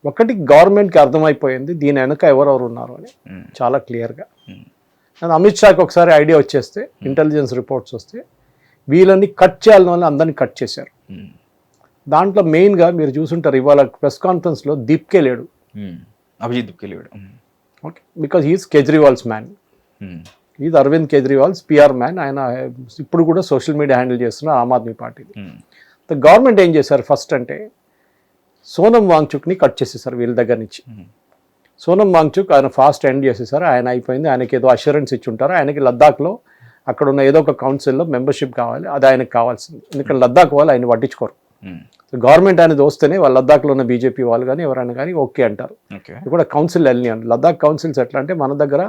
ఒకటి గవర్నమెంట్కి అర్థమైపోయింది దీని వెనక ఎవరెవరు ఉన్నారు అని చాలా క్లియర్గా. అమిత్ షాకి ఒకసారి ఐడియా వచ్చేస్తే, ఇంటెలిజెన్స్ రిపోర్ట్స్ వస్తే వీళ్ళని కట్ చేయాలని వాళ్ళు అందరినీ కట్ చేశారు. దాంట్లో మెయిన్గా మీరు చూసుంటారు ఇవాళ ప్రెస్ కాన్ఫరెన్స్లో దీప్కే లేడు, అభిజిత్ దీప్కే లేడు. Okay, because he's Kejriwal's man, is Arvind Kejriwal's PR man. ఆయన ఇప్పుడు కూడా సోషల్ మీడియా హ్యాండిల్ చేస్తున్నారు ఆమ్ ఆద్మీ పార్టీది. గవర్నమెంట్ ఏం చేశారు ఫస్ట్ అంటే సోనం వాంగ్చుక్ని కట్ చేసేసారు వీళ్ళ దగ్గర నుంచి. సోనం వాంగ్చుక్ ఆయన ఫాస్ట్ ఎండ్ చేసేసారు, ఆయన అయిపోయింది. ఆయనకి ఏదో అష్యూరెన్స్ ఇచ్చి ఉంటారు, ఆయనకి లద్దాఖ్లో అక్కడ ఉన్న ఏదో ఒక కౌన్సిల్లో మెంబర్షిప్ కావాలి, అది ఆయనకు కావాల్సింది. ఎందుకంటే లద్దాఖ్ వాళ్ళు ఆయన పట్టించుకోరు. గవర్నమెంట్ అనేది వస్తేనే వాళ్ళు లద్దాఖ్లో ఉన్న బీజేపీ వాళ్ళు కానీ ఎవరైనా కానీ ఓకే అంటారు. ఇది కూడా కౌన్సిల్ వెళ్ళి అండి. లద్దాఖ్ కౌన్సిల్స్ ఎట్లా అంటే మన దగ్గర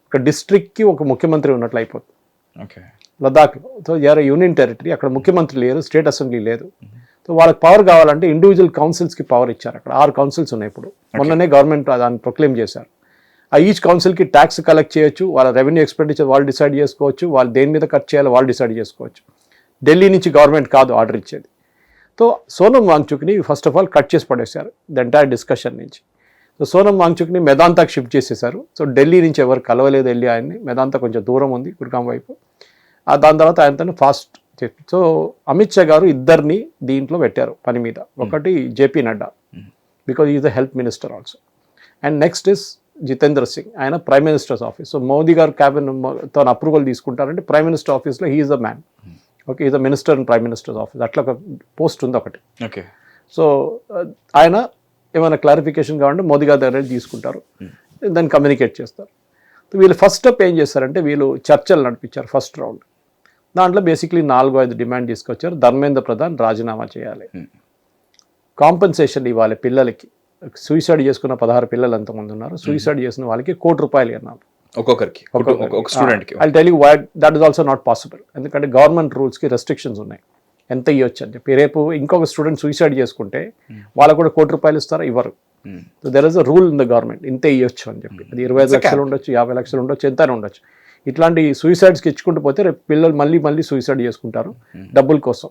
ఒక డిస్ట్రిక్ట్కి ఒక ముఖ్యమంత్రి ఉన్నట్లు అయిపోతుంది లద్దాఖ్లో. సో యూనియన్ టెరిటరీ, అక్కడ ముఖ్యమంత్రి లేరు, స్టేట్ అసెంబ్లీ లేదు. సో వాళ్ళకి పవర్ కావాలంటే ఇండివిజువల్ కౌన్సిల్స్కి పవర్ ఇచ్చారు. అక్కడ 6 కౌన్సిల్స్ ఉన్నాయి ఇప్పుడు. మొన్ననే గవర్నమెంట్ దాన్ని ప్రొక్లెయిమ్ చేశారు. ఆ ఈచ్ కౌన్సిల్కి ట్యాక్స్ కలెక్ట్ చేయొచ్చు, వాళ్ళ రెవెన్యూ ఎక్స్పెండిచర్ వాళ్ళు డిసైడ్ చేసుకోవచ్చు, వాళ్ళు దేని మీద ఖర్చు చేయాలో వాళ్ళు డిసైడ్ చేసుకోవచ్చు. ఢిల్లీ నుంచి గవర్నమెంట్ కాదు ఆర్డర్ ఇచ్చేది. సో సోనం వాంగ్చుక్ని ఫస్ట్ ఆఫ్ ఆల్ కట్ చేసి పడేశారు ద ఎంటైర్ డిస్కషన్ నుంచి. సో సోనం వాంగ్చుక్ని మెదాంతాకి షిఫ్ట్ చేసేసారు. సో ఢిల్లీ నుంచి ఎవరు కలవలేదు వెళ్ళి ఆయన్ని, మెదాంతా కొంచెం దూరం ఉంది గుర్గాం వైపు. దాని తర్వాత ఆయనతో ఫాస్ట్ చెప్పి. సో అమిత్ షా గారు ఇద్దరిని దీంట్లో పెట్టారు పని మీద. ఒకటి JP Nadda, because is the health minister also, and next is Jitendra Singh, ఆయన prime minister's office. So Modi గారు క్యాబినెట్ తన అప్రూవల్ తీసుకుంటారంటే ప్రైమ్ మినిస్టర్ ఆఫీస్లో he is the man. Okay, is the minister in prime minister's office, అట్లా ఒక పోస్ట్ ఉంది ఒకటి. Okay, so ఆయన ఏమైనా క్లారిఫికేషన్ కావాలంటే మోదీ గారి దగ్గర తీసుకుంటారు, దాన్ని కమ్యూనికేట్ చేస్తారు. వీళ్ళు ఫస్ట్ స్టెప్ ఏం చేస్తారంటే వీళ్ళు చర్చలు నడిపించారు ఫస్ట్ రౌండ్. దాంట్లో బేసిక్లీ 4-5 డిమాండ్ తీసుకొచ్చారు. ధర్మేంద్ర ప్రధాన్ రాజీనామా చేయాలి, కాంపెన్సేషన్ ఇవ్వాలి పిల్లలకి. సూసైడ్ చేసుకున్న 16 పిల్లలు ఎంతమంది ఉన్నారు, సూసైడ్ చేసిన వాళ్ళకి ₹1,00,00,000 అన్నారు ఒక్కొక్కరికి, ఒక స్టూడెంట్కి. I tell you why that is also not possible. ఎందుకంటే గవర్నమెంట్ రూల్స్కి రెస్ట్రిక్షన్స్ ఉన్నాయి, ఎంత ఇవ్వచ్చు అని చెప్పి. రేపు ఇంకొక స్టూడెంట్ సూసైడ్ చేసుకుంటే వాళ్ళకు కూడా ₹1,00,00,000 ఇస్తారా? ఇవ్వరు. So there is a rule in the government, ఇంతే ఇవ్వచ్చు అని చెప్పి. అది 25 లక్షలు ఉండొచ్చు, 50 లక్షలు ఉండొచ్చు, ఎంతైనా ఉండొచ్చు. ఇట్లాంటి సూసైడ్స్కి ఇచ్చుకుంటూ పోతే రేపు పిల్లలు మళ్ళీ సూసైడ్ చేసుకుంటారు డబ్బుల కోసం.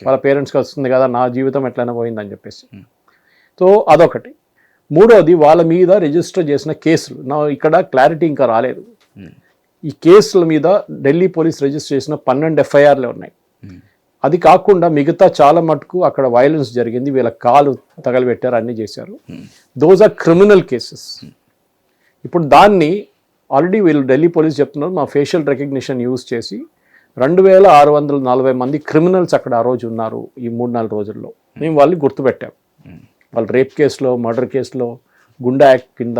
వాళ్ళ పేరెంట్స్కి వస్తుంది కదా నా జీవితం ఎట్లయినా పోయిందని చెప్పేసి. సో అదొకటి. మూడోది వాళ్ళ మీద రిజిస్టర్ చేసిన కేసులు. నా ఇక్కడ క్లారిటీ ఇంకా రాలేదు. ఈ కేసుల మీద ఢిల్లీ పోలీస్ రిజిస్టర్ చేసిన 12 FIRలే ఉన్నాయి. అది కాకుండా మిగతా చాలా మటుకు అక్కడ వైలెన్స్ జరిగింది, వీళ్ళ కాలు తగలబెట్టారు, అన్నీ చేశారు. Those are criminal cases. ఇప్పుడు దాన్ని ఆల్రెడీ వీళ్ళు ఢిల్లీ పోలీస్ చెప్తున్నారు మా ఫేషియల్ రికగ్నిషన్ యూజ్ చేసి 2640 మంది క్రిమినల్స్ అక్కడ ఆ రోజు ఉన్నారు ఈ 3-4 రోజుల్లో. మేము వాళ్ళని గుర్తుపెట్టాం. వాళ్ళు రేప్ కేసులో, మర్డర్ కేసులో, గుండా యాక్ట్ కింద,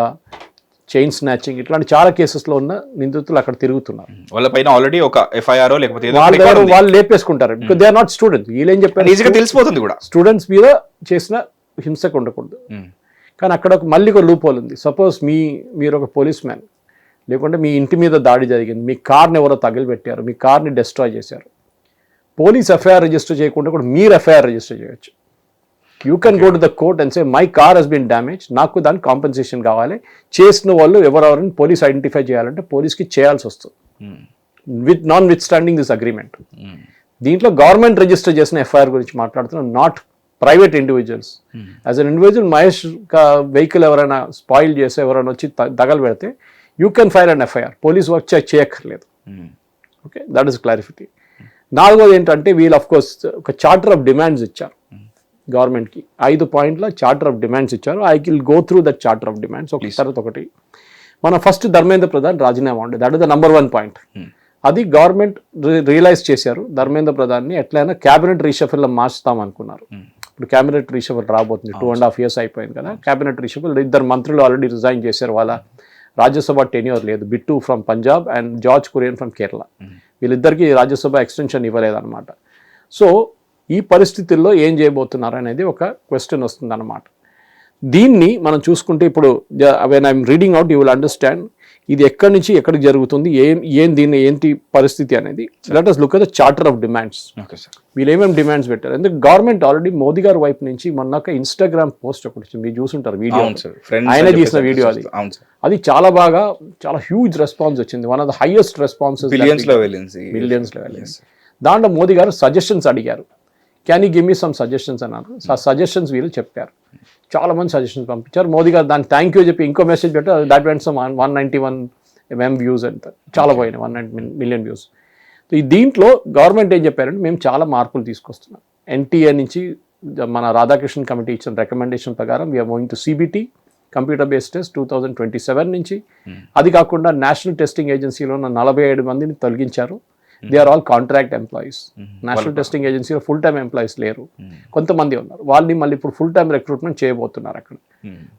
చైన్ స్నాచింగ్, ఇట్లాంటి చాలా కేసెస్లో ఉన్న నిందితులు అక్కడ తిరుగుతున్నారు. వాళ్ళపైన ఆల్రెడీ ఒక FIR లేకపోతే వాళ్ళు లేపేసుకుంటారు. Because they are not students. వీళ్ళేం చెప్పారు, ఈజీగా తెలిసిపోతుంది కూడా స్టూడెంట్స్ మీద చేసిన హింసకు ఉండకూడదు. కానీ అక్కడ మళ్ళీ ఒక లూప్ హోల్ ఉంది. సపోజ్ మీరు ఒక పోలీస్ మ్యాన్, లేకుంటే మీ ఇంటి మీద దాడి జరిగింది, మీ కార్ని ఎవరో తగిలిపెట్టారు, మీ కార్ని డిస్ట్రాయ్ చేశారు, పోలీస్ FIR రిజిస్టర్ చేయకుండా కూడా మీరు FIR రిజిస్టర్ చేయొచ్చు. You can go to the court and say my car has been damage, నాకు దానికి కాంపెన్సేషన్ కావాలి. చేసిన వాళ్ళు ఎవరెవరిని పోలీస్ ఐడెంటిఫై చేయాలంటే పోలీస్కి చేయాల్సి వస్తుంది notwithstanding this agreement. దీంట్లో గవర్నమెంట్ రిజిస్టర్ చేసిన FIR గురించి మాట్లాడుతున్నాం, not private individuals. As an individual Mahesh vehicle ఎవరైనా స్పాయిల్ చేసి ఎవరైనా వచ్చి తగలు పెడితే you can file and FIR, police work చేయక్కర్లేదు. Okay, that is clarity. నాలుగోది ఏంటంటే వీళ్ళు అఫ్కోర్స్ ఒక చార్టర్ ఆఫ్ డిమాండ్స్ ఇచ్చారు గవర్నమెంట్కి. 5 పాయింట్ల చార్టర్ ఆఫ్ డిమాండ్స్ ఇచ్చారు. I will go through that charter of demands. ఒక తర్వాత ఒకటి మన ఫస్ట్ ధర్మేంద్ర ప్రధాన్ రాజీనామా ఉండేది, that is the number 1 point. అది గవర్నమెంట్ రియలైజ్ చేశారు. ధర్మేంద్ర ప్రధాన్ని ఎట్లయినా క్యాబినెట్ రీషఫిల్లో మార్చుతాం అనుకున్నారు. ఇప్పుడు క్యాబినెట్ రీషఫిల్ రాబోతుంది, 2.5 years అయిపోయింది కదా. క్యాబినెట్ రీషఫిల్ 2 మంత్రులు ఆల్రెడీ రిజైన్ చేశారు, వాళ్ళ రాజ్యసభ టెన్యూర్ లేదు. Bittu from Punjab and George Kurian from Kerala, వీళ్ళిద్దరికీ రాజ్యసభ ఎక్స్టెన్షన్ ఇవ్వలేదన్నమాట. సో ఈ పరిస్థితుల్లో ఏం చేయబోతున్నారు అనేది ఒక క్వశ్చన్ వస్తుంది అన్నమాట. దీన్ని మనం చూసుకుంటే ఇప్పుడు when I'm reading out you will understand ఇది ఎక్కడి నుంచి ఎక్కడికి జరుగుతుంది, దీన్ని ఏంటి పరిస్థితి అనేది. Let us look at the charter of demands. వీళ్ళు ఏమేమి డిమాండ్స్ పెట్టారు. ఎందుకంటే గవర్నమెంట్ ఆల్రెడీ మోదీ గారి వైపు నుంచి మొన్న ఇన్స్టాగ్రామ్ పోస్ట్ ఒకటి వచ్చింది, మీరు చూసుంటారు వీడియో, ఆయన తీసిన వీడియో. అది చాలా బాగా, చాలా హ్యూజ్ రెస్పాన్స్ వచ్చింది. One of the highest responses, millions లో వెళ్ళింది. దాంట్లో మోదీ గారు సజెషన్స్ అడిగారు, can you give me some suggestions అన్నారు. ఆ సజెషన్స్ వీళ్ళు చెప్పారు. చాలా మంది సజెషన్స్ పంపించారు. మోదీ గారు దానికి థ్యాంక్ యూ చెప్పి ఇంకో మెసేజ్ పెట్టారు. That vent some 191 MM views అంట, చాలా పోయినాయి, 190 million వ్యూస్. ఈ దీంట్లో గవర్నమెంట్ ఏం చెప్పారంటే మేము చాలా మార్పులు తీసుకొస్తున్నాం. NTA నుంచి మన రాధాకృష్ణ కమిటీ ఇచ్చిన రికమెండేషన్ ప్రకారం we're going to CBT, computer based test 2027 నుంచి. అది కాకుండా నేషనల్ టెస్టింగ్ ఏజెన్సీలో ఉన్న 47 మందిని తొలగించారు. They are all contract employees. National testing ఏజెన్సీలో ఫుల్ టైమ్ ఎంప్లాయీస్ లేరు, కొంతమంది ఉన్నారు. వాళ్ళని మళ్ళీ ఇప్పుడు ఫుల్ టైమ్ రిక్రూట్మెంట్ చేయబోతున్నారు అక్కడ.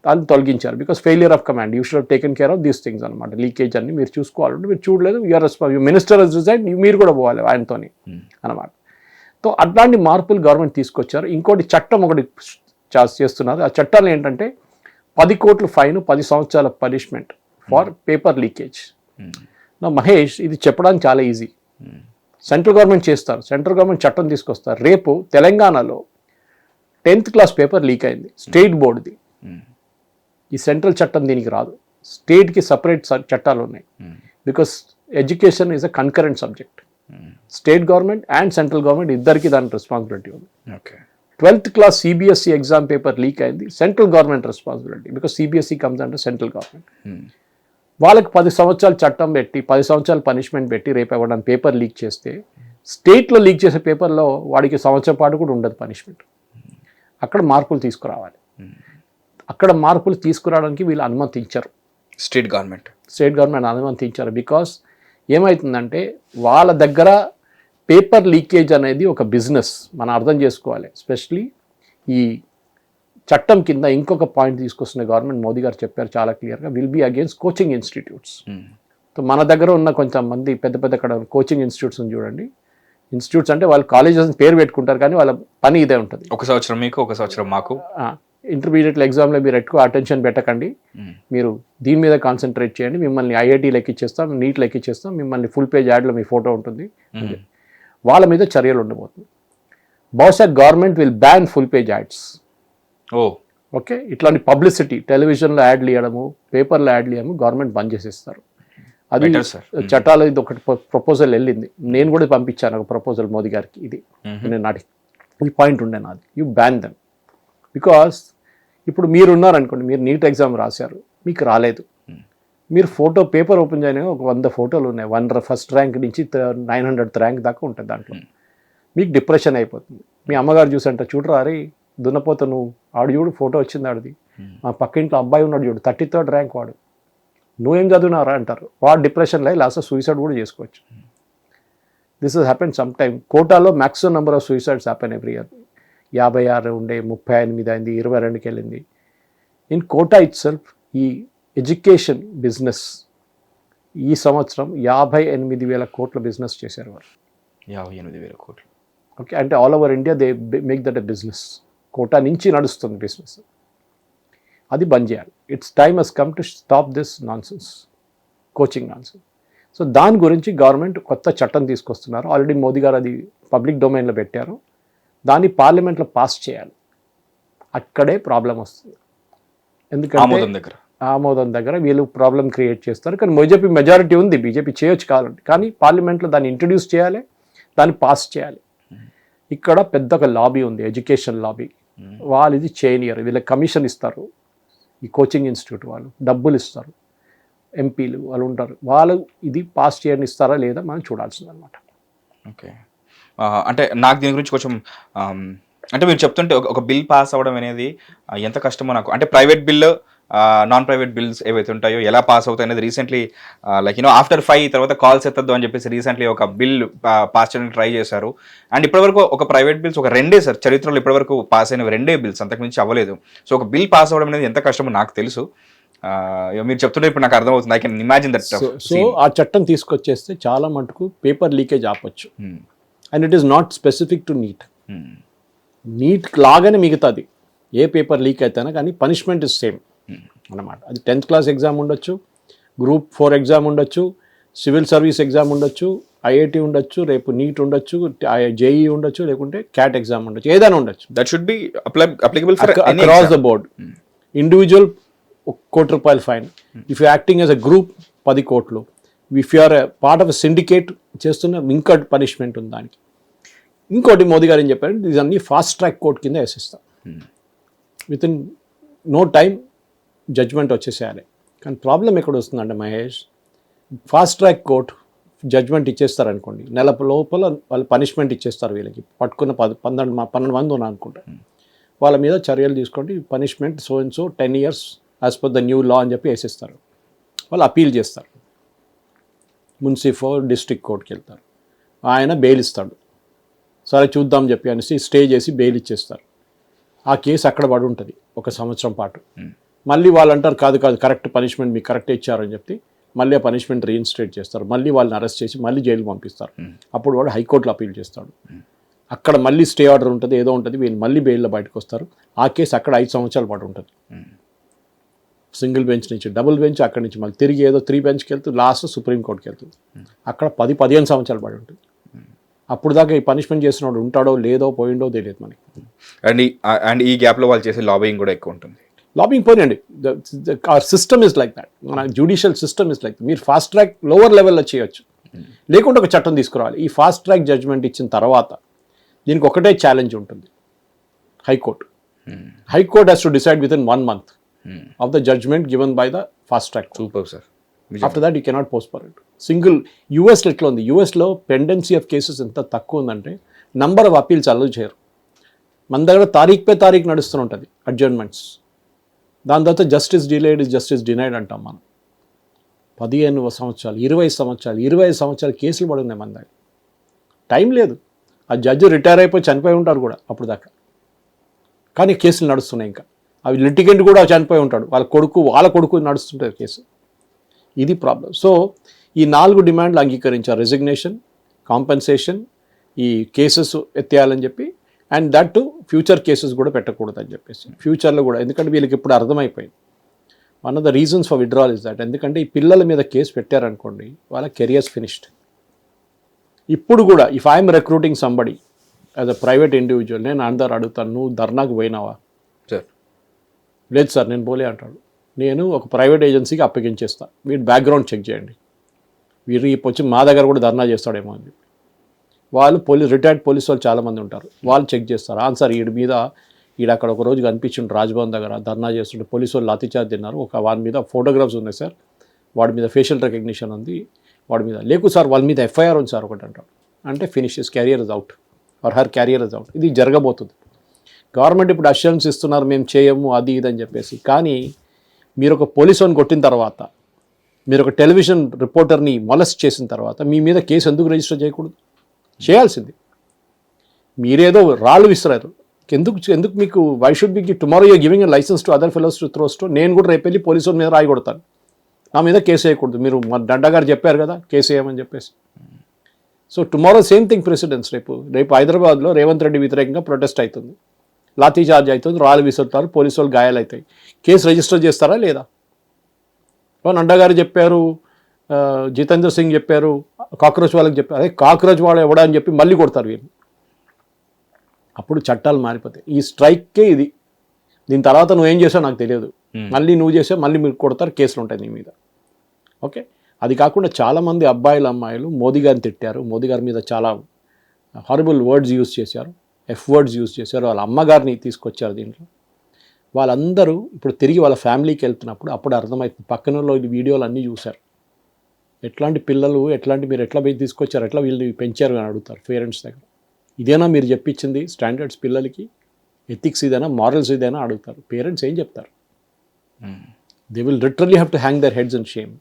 దాన్ని తొలగించారు because failure of command. You should taken care of these things అనమాట. లీకేజ్ అన్ని మీరు చూసుకోవాలంటే మీరు చూడలేదు, your response, minister has resign, మీరు కూడా పోవాలి ఆయనతోని అనమాట. సో అట్లాంటి మార్పులు గవర్నమెంట్ తీసుకొచ్చారు. ఇంకోటి చట్టం ఒకటి చేస్తున్నారు. ఆ చట్టాలు ఏంటంటే 10 కోట్ల ఫైన్, 10 సంవత్సరాల పనిష్మెంట్ ఫర్ పేపర్ లీకేజ్. నా మహేష్, ఇది చెప్పడానికి చాలా ఈజీ. సెంట్రల్ గవర్నమెంట్ చేస్తారు, సెంట్రల్ గవర్నమెంట్ చట్టం తీసుకొస్తారు. రేపు తెలంగాణలో 10th క్లాస్ పేపర్ లీక్ అయింది, స్టేట్ బోర్డుది. ఈ సెంట్రల్ చట్టం దీనికి రాదు, స్టేట్కి సపరేట్ చట్టాలు ఉన్నాయి. Because education is a concurrent subject. State government and central government ఇద్దరికి దాని రెస్పాన్సిబిలిటీ ఉంది. 12th class CBSE exam paper leak అయింది, central government responsibility. Because CBSE comes under central government. వాళ్ళకి 10 సంవత్సరాలు చట్టం పెట్టి 10 సంవత్సరాలు పనిష్మెంట్ పెట్టి రేపు ఎవరైనా పేపర్ లీక్ చేస్తే, స్టేట్లో లీక్ చేసే పేపర్లో వాడికి సంవత్సరం పాటు కూడా ఉండదు పనిష్మెంట్. అక్కడ మార్పులు తీసుకురావాలి. అక్కడ మార్పులు తీసుకురావడానికి వీళ్ళు అనుమతించరు. స్టేట్ గవర్నమెంట్ అనుమతించారు. బికాస్ ఏమవుతుందంటే వాళ్ళ దగ్గర పేపర్ లీకేజ్ అనేది ఒక బిజినెస్, మనం అర్థం చేసుకోవాలి. ఎస్పెషలీ ఈ చట్టం కింద ఇంకొక పాయింట్ తీసుకొస్తున్న గవర్నమెంట్, మోదీ గారు చెప్పారు చాలా క్లియర్గా, will be against coaching institutes. So మన దగ్గర ఉన్న కొంతమంది పెద్ద పెద్ద అక్కడ కోచింగ్ ఇన్స్టిట్యూట్స్ చూడండి. ఇన్స్టిట్యూట్స్ అంటే వాళ్ళు కాలేజెస్ పేరు పెట్టుకుంటారు, కానీ వాళ్ళ పని ఇదే ఉంటుంది. ఒక సంవత్సరం మీకు, ఒక సంవత్సరం మాకు. ఇంటర్మీడియట్ ఎగ్జామ్లో మీరు ఎక్కువ అటెన్షన్ పెట్టకండి, మీరు దీని మీద కాన్సన్ట్రేట్ చేయండి, మిమ్మల్ని IIT ఎక్కిచ్చేస్తాం, నీట్ ఎక్కిచ్చేస్తాం, మిమ్మల్ని ఫుల్ పేజ్ యాడ్లో మీ ఫోటో ఉంటుంది. వాళ్ళ మీద చర్యలు ఉండబోతుంది. బహుశా government will ban full page ads. Okay, ఇట్లాంటి పబ్లిసిటీ, టెలివిజన్లో యాడ్లు ఇవ్వడము, పేపర్లో యాడ్లు ఇవ్వడము గవర్నమెంట్ బంద్ చేసేస్తారు. అది చట్టాలు. ఇది ఒకటి ప్రపోజల్ వెళ్ళింది, నేను కూడా పంపించాను ఒక ప్రపోజల్ మోదీ గారికి. ఇది నేను నాటికి ఈ పాయింట్ ఉండే నాది, యూ బ్యాన్ దెమ్. బికాస్ ఇప్పుడు మీరు ఉన్నారనుకోండి, మీరు నీట్ ఎగ్జామ్ రాశారు, మీకు రాలేదు, మీరు ఫోటో పేపర్ ఓపెన్ చేయని ఒక 100 ఫోటోలు ఉన్నాయి. 1st ర్యాంక్ నుంచి 900th ర్యాంక్ దాకా ఉంటుంది దాంట్లో. మీకు డిప్రెషన్ అయిపోతుంది. మీ అమ్మగారు చూసంట, చూడరా అరే దున్నపోత నువ్వు, ఆడు చూడు ఫోటో వచ్చింది ఆడిది, మా పక్కింట్లో అబ్బాయి ఉన్నాడు చూడు 33rd ర్యాంక్ వాడు, నువ్వేం చదివినారా అంటారు. వాడు డిప్రెషన్లో లాస్ట్ సూసైడ్ కూడా చేసుకోవచ్చు. This is happen some time. కోటాలో maximum number of suicides happen every year. 56 ఉండే, 38 అయింది, 22కి వెళ్ళింది. ఇన్ కోటా ఇట్ సెల్ఫ్ ఈ ఎడ్యుకేషన్ బిజినెస్ ఈ సంవత్సరం 58,000 కోట్ల బిజినెస్ చేశారు వారు. 58,000 కోట్లు. ఓకే, అంటే all over India they make that a business. Kota నుంచి నడుస్తుంది బిజినెస్. అది బంద్ చేయాలి. It's time has come to stop this nonsense, coaching nonsense. So దాని గురించి గవర్నమెంట్ కొత్త చట్టం తీసుకొస్తున్నారు. ఆల్రెడీ మోదీ గారు అది పబ్లిక్ డొమైన్లో పెట్టారు. దాన్ని పార్లమెంట్లో పాస్ చేయాలి. అక్కడే ప్రాబ్లం వస్తుంది. ఎందుకంటే ఆమోదం దగ్గర వీళ్ళు ప్రాబ్లం క్రియేట్ చేస్తారు. కానీ బీజేపీ మెజారిటీ ఉంది, బీజేపీ చేయొచ్చు కావాలంటే, కానీ పార్లమెంట్లో దాన్ని ఇంట్రడ్యూస్ చేయాలి, దాన్ని పాస్ చేయాలి. ఇక్కడ పెద్ద ఒక లాబీ ఉంది, ఎడ్యుకేషన్ లాబీ. వాళ్ళు ఇది చేయనియరు. వీళ్ళకి కమిషన్ ఇస్తారు, ఈ కోచింగ్ ఇన్స్టిట్యూట్ వాళ్ళు డబ్బులు ఇస్తారు, ఎంపీలు వాళ్ళు ఉంటారు. వాళ్ళు ఇది పాస్ చేయని ఇస్తారా లేదా మనం చూడాల్సింది అనమాట. ఓకే, అంటే నాకు దీని గురించి కొంచెం అంటే మీరు చెప్తుంటే ఒక బిల్ పాస్ అవ్వడం అనేది ఎంత కష్టమో నాకు. అంటే private bill, non private bills ఏవైతే ఉంటాయో ఎలా పాస్ అవుతాయి అనేది రీసెంట్లీ లైక్ ఆఫ్టర్ 5 తర్వాత కాల్స్ ఎత్తద్దు అని చెప్పేసి రీసెంట్లీ ఒక బిల్ పాస్ చేయడానికి ట్రై చేశారు. అండ్ ఇప్పటివరకు ఒక ప్రైవేట్ బిల్స్ ఒక 2 సార్ చరిత్రలో ఇప్పటివరకు పాస్ అయిన 2 బిల్స్, అంతకుమించి అవ్వలేదు. సో ఒక బిల్ పాస్ అవ్వడం అనేది ఎంత కష్టమో నాకు తెలుసు. మీరు చెప్తుంటే ఇప్పుడు నాకు అర్థమవుతుంది. I can imagine that. So ఆ చట్టం తీసుకొచ్చేస్తే చాలా మటుకు పేపర్ లీకేజ్ ఆపొచ్చు. And it is not specific to NEET. NEET లాగానే మిగతాది ఏ పేపర్ లీక్ అయితేనా కానీ పనిష్మెంట్ ఇస్ సేమ్ అన్నమాట. అది 10th క్లాస్ ఎగ్జామ్ ఉండొచ్చు, Group 4 ఎగ్జామ్ ఉండొచ్చు, సివిల్ సర్వీస్ ఎగ్జామ్ ఉండొచ్చు, IIT ఉండొచ్చు, రేపు నీట్ ఉండొచ్చు, JEE ఉండొచ్చు, లేకుంటే CAT ఎగ్జామ్ ఉండొచ్చు, ఏదైనా ఉండొచ్చు. That should be applicable for across the board. Individual ₹1 కోటి fine. If you acting as a group 10 కోట్లు. If you are part of syndicate చేస్తున్న ఇంకా పనిష్మెంట్ ఉంది దానికి. ఇంకోటి మోదీ గారు ఏం చెప్పారు, ఇదన్నీ ఫాస్ట్ ట్రాక్ కోర్ట్ కింద వేసిస్తాం, with in no time judgment వచ్చేసేయాలి. కానీ ప్రాబ్లం ఎక్కడ వస్తుందంటే Mahesh, fast track court judgment ఇచ్చేస్తారనుకోండి, నెల లోపల వాళ్ళు పనిష్మెంట్ ఇచ్చేస్తారు. వీళ్ళకి పట్టుకున్న 12 మంది ఉన్నారు అనుకుంటా, వాళ్ళ మీద చర్యలు తీసుకోండి, punishment so and so 10 years as per the new లా అని చెప్పి వేసేస్తారు. వాళ్ళు అపీల్ చేస్తారు, మున్సిఫో డిస్ట్రిక్ట్ కోర్టుకి వెళ్తారు, ఆయన బెయిల్ ఇస్తాడు, సరే చూద్దాం చెప్పి అనేసి స్టే చేసి బెయిల్ ఇచ్చేస్తారు. ఆ కేసు అక్కడ పడి ఉంటుంది 1 సంవత్సరం పాటు. మళ్ళీ వాళ్ళు అంటారు కాదు కరెక్ట్ పనిష్మెంట్ మీకు కరెక్ట్ ఇచ్చారని చెప్పి మళ్ళీ ఆ పనిష్మెంట్ రీఇన్స్టేట్ చేస్తారు, మళ్ళీ వాళ్ళని అరెస్ట్ చేసి మళ్ళీ జైలుకి పంపిస్తారు. అప్పుడు వాడు హైకోర్టులో అపీల్ చేస్తాడు, అక్కడ మళ్ళీ స్టే ఆర్డర్ ఉంటుంది, ఏదో ఉంటుంది, వీళ్ళు మళ్ళీ బెయిల్లో బయటకు వస్తారు. ఆ కేసు అక్కడ 5 సంవత్సరాల పాటు ఉంటుంది. సింగిల్ బెంచ్ నుంచి డబుల్ బెంచ్, అక్కడి నుంచి మళ్ళీ తిరిగి ఏదో 3 benchకి వెళ్తుంది, లాస్ట్ సుప్రీంకోర్టుకి వెళ్తుంది. అక్కడ 10-15 సంవత్సరాలు పడి ఉంటుంది. అప్పుడు దాకా ఈ పనిష్మెంట్ చేసినవాడు ఉంటాడో లేదో పోయిండో తెలియదు మనకి. అండ్ ఈ గ్యాప్లో వాళ్ళు చేసే లాబింగ్ కూడా ఎక్కువ ఉంటుంది. లాబింగ్ పోయినండి, our system is like that, మన జ్యుడిషియల్ సిస్టమ్ ఇస్ లైక్. మీరు ఫాస్ట్ ట్రాక్ లోవర్ లెవెల్లో చేయొచ్చు, లేకుంటే ఒక చట్టం తీసుకురావాలి. ఈ ఫాస్ట్ ట్రాక్ జడ్జ్మెంట్ ఇచ్చిన తర్వాత దీనికి ఒకటే ఛాలెంజ్ ఉంటుంది, high court. High court has to decide with in 1 month of the judgment given by the fast track court. Super, sir. After that you cannot postpone it. Single యూఎస్లో ఎట్లా ఉంది, యూఎస్లో పెండెన్సీ ఆఫ్ కేసెస్ ఎంత తక్కువ ఉందంటే నంబర్ ఆఫ్ అపీల్స్ అలౌ చేయరు. మన దగ్గర తారీఖు పే తారీఖు నడుస్తూ ఉంటుంది అడ్జర్న్మెంట్స్. దాని తర్వాత justice delayed is justice denied అంటాం మనం. 15 సంవత్సరాలు 20 సంవత్సరాలు 25 సంవత్సరాలు కేసులు పడి ఉన్నాయి మన దగ్గర. టైం లేదు, ఆ జడ్జి రిటైర్ అయిపోయి చనిపోయి ఉంటారు కూడా అప్పుడు దాకా, కానీ కేసులు నడుస్తున్నాయి. ఇంకా అవి లిటిగెంట్ కూడా చనిపోయి ఉంటాడు, వాళ్ళ కొడుకు నడుస్తుంటారు కేసు. ఇది ప్రాబ్లం. సో ఈ 4 డిమాండ్లు అంగీకరించారు, రెసిగ్నేషన్, కాంపెన్సేషన్, ఈ కేసెస్ ఎత్తేయాలని చెప్పి, and that to future cases కూడా పెట్టకూడదు అని చెప్పేసి. ఫ్యూచర్లో కూడా, ఎందుకంటే వీళ్ళకి ఇప్పుడు అర్థమైపోయింది. One of the reasons for withdrawal is that, ఎందుకంటే ఈ పిల్లల మీద కేసు పెట్టారనుకోండి వాళ్ళ కెరియర్స్ ఫినిష్డ్. ఇప్పుడు కూడా if I'm recruiting somebody as a private individual, నేను అందరు అడుగుతాను, నువ్వు ధర్నాకు పోయినావా? లేదు సార్ నేను పోలే అంటాడు. నేను ఒక ప్రైవేట్ ఏజెన్సీకి అప్పగించేస్తా, వీడి బ్యాక్గ్రౌండ్ చెక్ చేయండి, వీడు వచ్చి మా దగ్గర కూడా ధర్నా చేస్తాడేమో అని చెప్పి. వాళ్ళు రిటైర్డ్ పోలీసు వాళ్ళు చాలామంది ఉంటారు, వాళ్ళు చెక్ చేస్తారు. ఆన్సర్ ఈడ అక్కడ ఒక రోజు కనిపించిండు రాజ్భవన్ దగ్గర ధర్నా చేస్తుంటే పోలీసు వాళ్ళు లాఠీచార్జ్ తిన్నారు, వాడి మీద ఫోటోగ్రాఫ్స్ ఉన్నాయి సార్, వాడి మీద ఫేషియల్ రికగ్నిషన్ ఉంది, వాడి మీద లేకు సార్ వాళ్ళ మీద ఎఫ్ఐఆర్ ఉంది సార్ ఒకటి అంటాడు. అంటే finish his carrier is out or her carrier is out. ఇది జరగబోతుంది. గవర్నమెంట్ ఇప్పుడు అష్యూరెన్స్ ఇస్తున్నారు, మేము చేయము అది ఇది అని చెప్పేసి. కానీ మీరు ఒక పోలీసు వాడిని కొట్టిన తర్వాత, మీరు ఒక టెలివిజన్ రిపోర్టర్ని మొలెస్ట్ చేసిన తర్వాత మీ మీద కేసు ఎందుకు రిజిస్టర్ చేయకూడదు? చేయాల్సింది. మీరేదో రాళ్ళు విసిరారు, ఎందుకు మీకు why should be tomorrow you're giving a license to other fellows to throw stone. నేను కూడా రేపు వెళ్ళి పోలీసు వాడి మీద రాయి కొడతాను, నా మీద కేసు వేయకూడదు. మీరు మా డండా గారు చెప్పారు కదా కేసు వేయమని చెప్పేసి. So tomorrow same thing precedence. రేపు హైదరాబాద్లో రేవంత్ రెడ్డి వ్యతిరేకంగా ప్రొటెస్ట్ అవుతుంది, లాఠీ చార్జ్ అవుతుంది, రాళ్ళు విసురుతారు, పోలీసు వాళ్ళు గాయాలవుతాయి. కేసు రిజిస్టర్ చేస్తారా లేదా? నడ్డా గారు చెప్పారు, జితేంద్ర సింగ్ చెప్పారు, కాక్రోచ్ వాళ్ళకి చెప్పారు. అదే కాక్రోచ్ వాడు ఎవడా అని చెప్పి మళ్ళీ కొడతారు వీళ్ళు. అప్పుడు చట్టాలు మారిపోతాయి. ఈ స్ట్రైక్కే ఇది. దీని తర్వాత నువ్వేం చేసావు నాకు తెలియదు, మళ్ళీ నువ్వు చేసావు, మళ్ళీ మీరు కొడతారు, కేసులు ఉంటాయి నీ మీద. ఓకే, అది కాకుండా చాలామంది అబ్బాయిలు అమ్మాయిలు మోదీ గారిని తిట్టారు, మోదీ గారి మీద చాలా హారబుల్ వర్డ్స్ యూజ్ చేశారు, వర్డ్స్ యూజ్ చేశారు, వాళ్ళ అమ్మగారిని తీసుకొచ్చారు దీంట్లో. వాళ్ళందరూ ఇప్పుడు తిరిగి వాళ్ళ ఫ్యామిలీకి వెళ్తున్నప్పుడు అప్పుడు అర్థమవుతుంది. పక్కనలో వీడియోలు అన్నీ చూశారు, ఎట్లాంటి పిల్లలు, మీరు ఎట్లా తీసుకొచ్చారు, ఎట్లా వీళ్ళు పెంచారు అని అడుగుతారు పేరెంట్స్ దగ్గర. ఇదేనా మీరు చెప్పించింది స్టాండర్డ్స్ పిల్లలకి, ఎథిక్స్ ఇదేనా, మారల్స్ ఇదేనా అడుగుతారు. పేరెంట్స్ ఏం చెప్తారు? They will literally have to hang their heads and shame.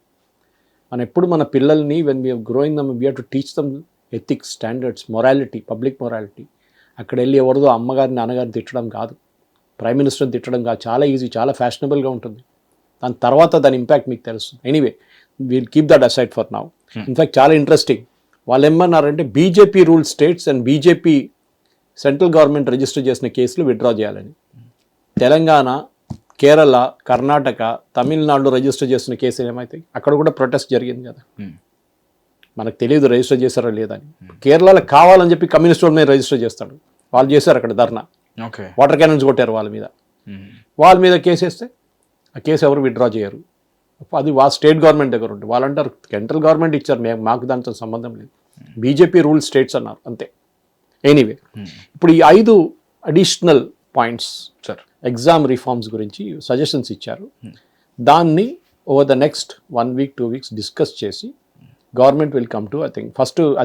మనం ఎప్పుడు మన పిల్లల్ని when we're growing them we have to teach them ethics, standards, morality, public morality. అక్కడ వెళ్ళి ఎవరిదో అమ్మగారిని నాన్నగారిని తిట్టడం కాదు, ప్రైమ్ మినిస్టర్ని తిట్టడం కాదు. చాలా ఈజీ, చాలా ఫ్యాషనబుల్గా ఉంటుంది. దాని తర్వాత దాని ఇంపాక్ట్ మీకు తెలుస్తుంది. Anyway wheel keep that aside for now. In fact చాలా ఇంట్రెస్టింగ్, వాళ్ళు ఏమన్నారంటే BJP rule states and BJP central government register చేసిన కేసులు విత్డ్రా చేయాలని. తెలంగాణ, కేరళ, కర్ణాటక, తమిళనాడులో రిజిస్టర్ చేసిన కేసులు ఏమవుతాయి? అక్కడ కూడా ప్రొటెస్ట్ జరిగింది కదా, మనకు తెలియదు రిజిస్టర్ చేశారో లేదని. కేరళలో కావాలని చెప్పి కమ్యూనిస్ట్ వాళ్ళ మీద రిజిస్టర్ చేస్తాడు, వాళ్ళు చేశారు అక్కడ ధర్నా, వాటర్ క్యానన్స్ కొట్టారు వాళ్ళ మీద కేసు వేస్తే ఆ కేసు ఎవరు విత్డ్రా చేయరు. అది స్టేట్ గవర్నమెంట్ దగ్గర ఉంటుంది. వాళ్ళు అంటారు సెంట్రల్ గవర్నమెంట్ ఇచ్చారు, మాకు దాంతో సంబంధం లేదు, బీజేపీ రూల్ స్టేట్స్ అన్నారు అంతే. ఎనీవే ఇప్పుడు ఈ 5 additional points sir exam reforms గురించి సజెషన్స్ ఇచ్చారు. దాన్ని over the next 1 week 2 weeks discuss చేసి government will come to I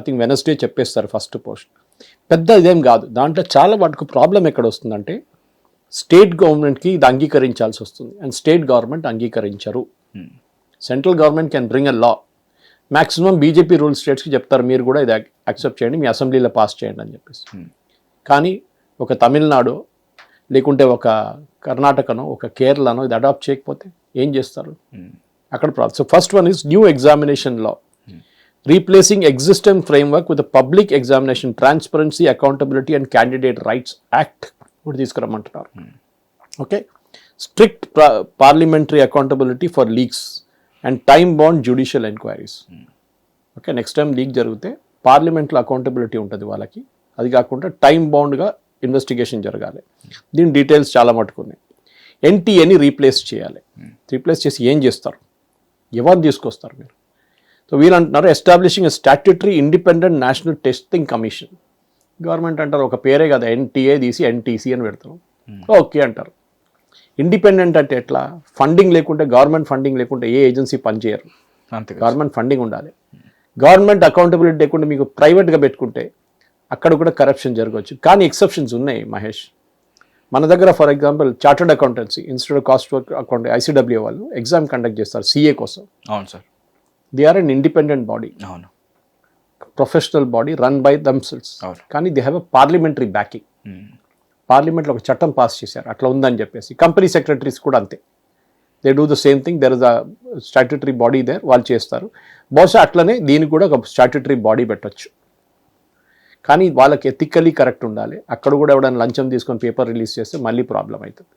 think Wednesday చెప్పేస్తారు ఫస్ట్ పోస్ట్. పెద్ద ఇదేం కాదు. దాంట్లో చాలా వాటికి ప్రాబ్లం ఎక్కడ వస్తుందంటే స్టేట్ గవర్నమెంట్కి ఇది అంగీకరించాల్సి వస్తుంది అండ్ స్టేట్ గవర్నమెంట్ అంగీకరించరు. Central government can bring a law. Maximum BJP rule స్టేట్స్కి చెప్తారు మీరు కూడా ఇది యాక్సెప్ట్ చేయండి, మీ అసెంబ్లీలో పాస్ చేయండి అని చెప్పేసి. కానీ ఒక తమిళనాడు లేకుంటే ఒక కర్ణాటకనో ఒక కేరళనో ఇది అడాప్ట్ చేయకపోతే ఏం చేస్తారు? అక్కడ problem. So first one is new examination law, replacing existing framework with public examination transparency accountability and candidate rights act కూడా తీసుకురమ్మంటున్నారు. Okay, strict parliamentary accountability for leaks and time bound judicial enquiries. Okay, next time leak జరిగితే పార్లమెంట్లో accountability ఉంటుంది వాళ్ళకి. అది కాకుండా time బౌండ్గా investigation జరగాలి. దీని డీటెయిల్స్ చాలా మటుకున్నాయి. ఎన్టీఏని రీప్లేస్ చేయాలి. రీప్లేస్ చేసి ఏం చేస్తారు? ఎవరు తీసుకొస్తారు మీరు? సో వీళ్ళు అంటున్నారు establishing a statutory independent national testing commission. Government అంటారు ఒక పేరే కదా, ఎన్టీఏ తీసి ఎన్టీసీ అని పెడతాం. ఓకే అంటారు. ఇండిపెండెంట్ అంటే ఎట్లా? ఫండింగ్ లేకుంటే, గవర్నమెంట్ ఫండింగ్ లేకుంటే ఏ ఏజెన్సీ పనిచేయరు. గవర్నమెంట్ ఫండింగ్ ఉండాలి. గవర్నమెంట్ అకౌంటబిలిటీ లేకుండా మీకు ప్రైవేట్గా పెట్టుకుంటే అక్కడ కూడా కరప్షన్ జరగవచ్చు. కానీ ఎక్సెప్షన్స్ ఉన్నాయి మహేష్. మన దగ్గర for example chartered accountancy instead of cost work account ICW వాళ్ళు ఎగ్జామ్ కండక్ట్ చేస్తారు సీఏ కోసం. అవును sir. They are an independent body, అవును, professional body run by themselves. కానీ they have a parliamentary backing. పార్లమెంట్లో ఒక చట్టం పాస్ చేశారు అట్లా ఉందని చెప్పేసి. కంపెనీ సెక్రటరీస్ కూడా అంతే, they do the same thing. There is a statutory body there, వాళ్ళు చేస్తారు. బహుశా అట్లనే దీనికి కూడా ఒక స్టాట్యుటరీ బాడీ పెట్టచ్చు. కానీ వాళ్ళకి ఎథికలీ కరెక్ట్ ఉండాలి. అక్కడ కూడా ఎవడైనా లంచం తీసుకొని పేపర్ రిలీజ్ చేస్తే మళ్ళీ ప్రాబ్లం అవుతుంది.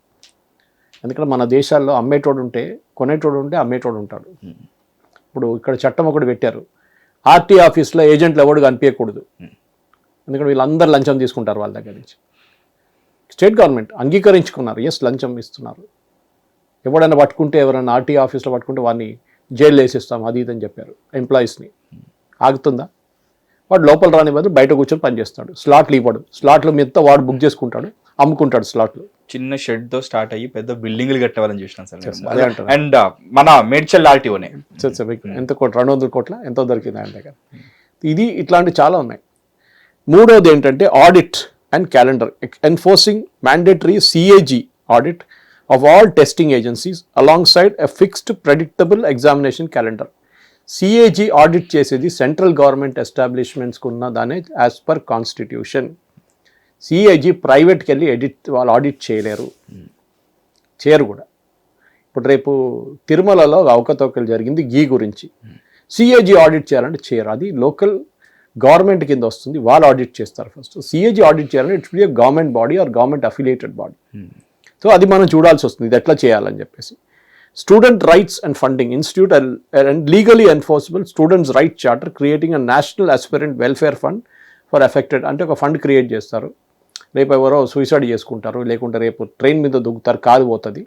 ఎందుకంటే మన దేశాల్లో అమ్మేటోడు ఉంటే, కొనేటోడు ఉంటే అమ్మేటోడు ఉంటాడు. ఇప్పుడు ఇక్కడ చట్టం ఒకటి పెట్టారు, ఆర్టీ ఆఫీస్లో ఏజెంట్లు ఎవడు కనిపించకూడదు. ఎందుకంటే వీళ్ళందరూ లంచం తీసుకుంటారు వాళ్ళ దగ్గర నుంచి. స్టేట్ గవర్నమెంట్ అంగీకరించుకున్నారు, ఎస్ లంచం ఇస్తున్నారు. ఎవడైనా పట్టుకుంటే, ఎవరైనా ఆర్టీ ఆఫీస్లో పట్టుకుంటే వాడిని జైలు వేసేస్తాం అది ఇదని చెప్పారు ఎంప్లాయీస్ని. ఆగుతుందా? వాడు లోపల రాని బదులు బయట కూర్చొని పనిచేస్తాడు. స్లాట్లు ఇవ్వడు, స్లాట్లు మీద వాడు బుక్ చేసుకుంటాడు, అమ్ముకుంటాడు స్లాట్లు. చిన్న షెడ్ తో స్టార్ట్ అయ్యి పెద్ద బిల్డింగ్లు కట్టేవాలని చూసినాం సార్. అండ్ మన మేడ్చల్ ఆర్టీఓనే ఎంత కోట్లు, 200 కోట్ల ఎంతో దొరికింది ఆయన దగ్గర. ఇది ఇట్లాంటివి చాలా ఉన్నాయి. మూడోది ఏంటంటే audit and calendar, enforcing mandatory CAG audit of all testing agencies along side a fixed predictable examination calendar. CAG audit చేసేది సెంట్రల్ గవర్నమెంట్ ఎస్టాబ్లిష్మెంట్స్కి ఉన్న దానే యాజ్ పర్ కాన్స్టిట్యూషన్. సిఏజీ ప్రైవేట్కి వెళ్ళి వాళ్ళు ఆడిట్ చేయలేరు, చేయరు కూడా. ఇప్పుడు రేపు తిరుమలలో అవకతవకలు జరిగింది గీ గురించి, సిఏజీ ఆడిట్ చేయాలంటే చేయరు. అది లోకల్ గవర్నమెంట్ కింద వస్తుంది, వాళ్ళు ఆడిట్ చేస్తారు ఫస్ట్. సిఏజీ ఆడిట్ చేయాలంటే it's be government body or government affiliated body. So అది మనం చూడాల్సి వస్తుంది, ఇది ఎట్లా చేయాలని చెప్పేసి. Student rights and funding institute and legally enforceable students right charter creating a national aspirant welfare fund for affected. అంటే ఒక ఫండ్ క్రియేట్ చేస్తారు. రేపు ఎవరో సూసైడ్ చేసుకుంటారు, లేకుంటే రేపు ట్రైన్ మీద దుగ్గుతారు, కాదు పోతుంది,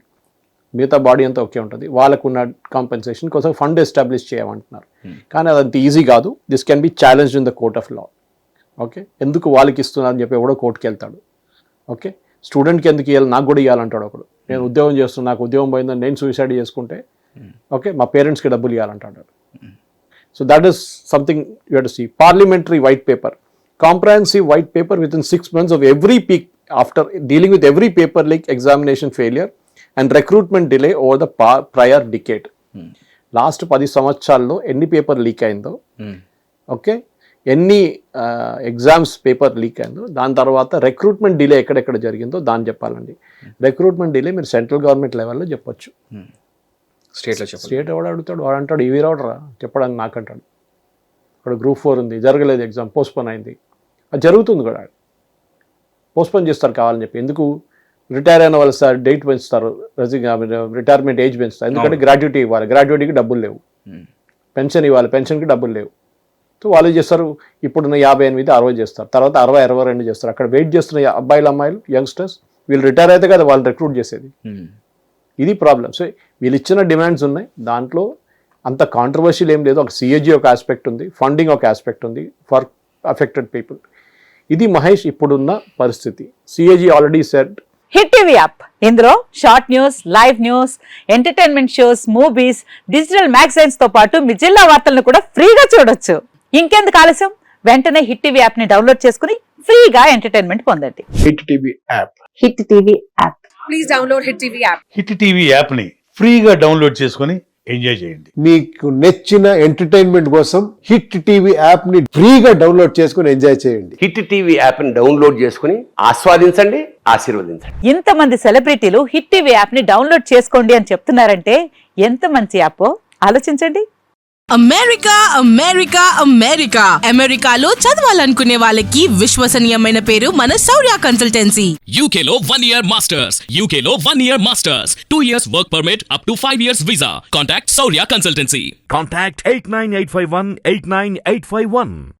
మిగతా బాడీ అంతా ఓకే ఉంటుంది, వాళ్ళకున్న కాంపెన్సేషన్ కోసం ఫండ్ ఎస్టాబ్లిష్ చేయమంటున్నారు. కానీ అదంత ఈజీ కాదు. This can be challenged in the court of law. Okay, ఎందుకు వాళ్ళకి ఇస్తున్నారని చెప్పి ఎవడో కోర్టుకి వెళ్తాడు. ఓకే, స్టూడెంట్కి ఎందుకు ఇవ్వాలి, నాకు కూడా ఇవ్వాలంటాడు ఒకడు. నేను ఉద్యోగం చేస్తున్నా, నాకు ఉద్యోగం పోయిందని నేను సూసైడ్ చేసుకుంటే ఓకే మా పేరెంట్స్కి డబ్బులు ఇవ్వాలంటాడు. So that is something you have to see. Parliamentary white paper, comprehensive white paper within 6 months of every peak after dealing with every paper leak, examination failure and recruitment delay over the prior decade. Last 10 సంవత్సరాల్లో ఎన్ని paper leak అయిందో, okay, ఎన్ని exams paper leak అయిందో, దాని తర్వాత recruitment delay ఎక్కడెక్కడ జరిగిందో దాన్ని చెప్పాలండి. రిక్రూట్మెంట్ డిలే మీరు సెంట్రల్ గవర్నమెంట్ లెవెల్లో చెప్పొచ్చు. స్టేట్ ఎవడు అడుగుతాడు? వాడు అంటాడు ఇవి రావడరా చెప్పడానికి, నాకంటాడు. ఇక్కడ గ్రూప్ 4 ఉంది, జరగలేదు, ఎగ్జామ్ పోస్ట్పోన్ అయింది. అది జరుగుతుంది కూడా, పోస్ట్పోన్ చేస్తారు కావాలని చెప్పి. ఎందుకు? రిటైర్ అయిన వాళ్ళు సార్ డేట్ పెంచుతారు, రిటైర్మెంట్ ఏజ్ పెంచుతారు. ఎందుకంటే గ్రాడ్యుయేటీ ఇవ్వాలి, గ్రాడ్యుయేటీకి డబ్బులు లేవు. పెన్షన్ ఇవ్వాలి, పెన్షన్కి డబ్బులు లేవు. సో వాళ్ళు చేస్తారు, ఇప్పుడున్న 58, 60 చేస్తారు, తర్వాత 60, 62 చేస్తారు. అక్కడ వెయిట్ చేస్తున్న అబ్బాయిలు, అమ్మాయిలు, యంగ్స్టర్స్, వీళ్ళు రిటైర్ అయితే కదా వాళ్ళు రిక్రూట్ చేసేది. ఇది ప్రాబ్లం. సో వీళ్ళు ఇచ్చిన డిమాండ్స్ ఉన్నాయి, దాంట్లో అంత కాంట్రవర్షియల్ ఏం లేదు. ఒక సిఏజీ ఒక ఆస్పెక్ట్ ఉంది, ఫండింగ్ ఒక ఆస్పెక్ట్ ఉంది ఫర్ అఫెక్టెడ్ పీపుల్. ఇది మహేష్ ఇప్పుడున్న పరిస్థితి. CAG already said hit TV app ఇందులో short news, live news, entertainment shows, movies, digital magazines తో పాటు మీ జిల్లా వార్తలను కూడా ఫ్రీగా చూడొచ్చు. ఇంకెందుకు ఆలస్యం, వెంటనే హిట్ టీవీ యాప్ ని డౌన్లోడ్ చేసుకుని ఫ్రీగా ఎంటర్టైన్మెంట్ పొందండి. Hit TV app. Hit TV app. Please download Hit TV app. Hit TV యాప్ని ఫ్రీగా డౌన్లోడ్ చేసుకొని ఎంజాయ్ చేయండి. మీకు నచ్చిన ఎంటర్టైన్మెంట్ కోసం హిట్ టీవీ యాప్ ని ఫ్రీగా డౌన్లోడ్ చేసుకుని ఎంజాయ్ చేయండి. హిట్ టీవీ యాప్ని డౌన్లోడ్ చేసుకుని ఆస్వాదించండి, ఆశీర్వదించండి. ఇంతమంది సెలబ్రిటీలు హిట్ టీవీ యాప్ ని డౌన్లోడ్ చేసుకోండి అని చెప్తున్నారంటే ఎంత మంచి యాప్ ఆలోచించండి. అమెరికా అమెరికా అమెరికా అమెరికాలో చదవాలనుకునే వాళ్ళకి విశ్వసనీయమైన పేరు మన శౌర్య కన్సల్టెన్సీ. UK లో 1 year masters, UK లో 1 year masters, 2 years work permit up to 5 years visa. Contact Saurya Consultancy. Contact 89851 89851.